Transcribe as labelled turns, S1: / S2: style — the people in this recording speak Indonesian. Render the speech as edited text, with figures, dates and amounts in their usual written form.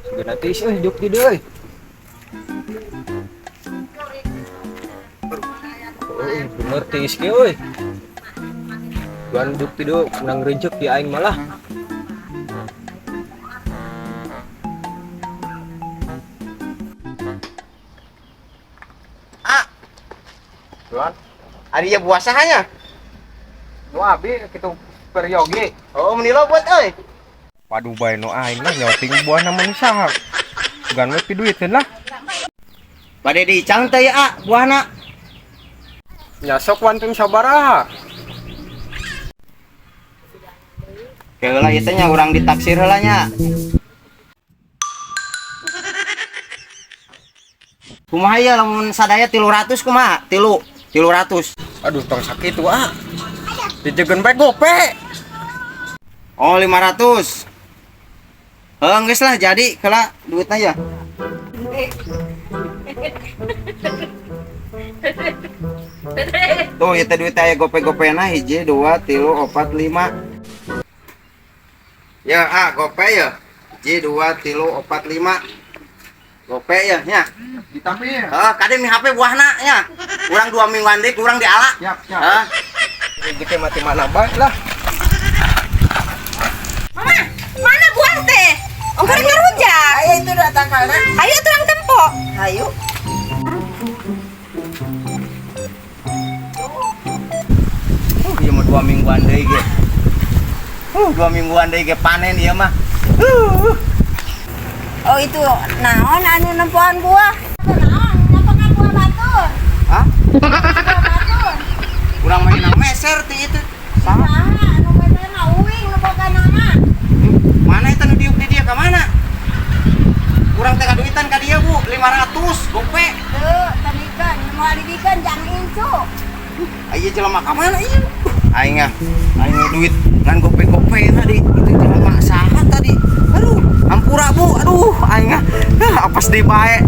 S1: Sudah nanti sih hidup di deh. Bener tiis ke euy. Tuan hidup di deh, menang rencek di aing malah.
S2: Tuan, ari ya buah sahanya?
S1: Nu abi kitu peryogi.
S2: Oh, menilo buat euy.
S1: Padu bae nu aing lah nyoting buah namun saha. Gan we pi duitkeun lah.
S2: Bade dicang teh ya buahna.
S1: Nya sok wantun sabaraha?
S2: Heula ieu teh nya urang ditaksir heula nya. Kumaha ya lamun sadaya 300 kumaha? 300.
S1: Aduh tong sakitu dijegeun bae gope.
S2: Oh 500. Geus lah jadi kala duitna ya. Tuh itu duit aya gope-gopena hiji 2 3 4 5. Ya gope ya. Hiji 2 3 4 5. Gope ya nya.
S1: Ditampi ya.
S2: Kade mi HP buahna nya. Urang 2 mingguan deui kurang diala.
S1: Siap. Ini teh mati mana bae lah.
S3: Mama, mana buah teh? Ongkar ngerujak.
S4: Ayo itu datang karena.
S3: Ayo turang tempo.
S4: Ayo.
S2: Ieu mah 2 mingguan deui ge. 2 mingguan deui ge panen ieu mah.
S3: Oh itu naon anu nempoan buah? Naon? Nempokan buah batur.
S2: Hah?
S3: Buah batur.
S2: Urang mah nang meser ti itu. Saha?
S3: Nah, anu bener mah uing nempokan nama.
S2: Mana itu nu diuk di dia ka mana? Urang teh kaduitan ka dia Bu, 500 gope.
S3: Tuh, tadikan mau dibikeun jang incu.
S2: Ayo jelema ka mana ieu? Aing duit ngan gope-gope tadi. Itu jelema saha tadi? Aduh, hampura Bu. Aduh, aing apes deui bae.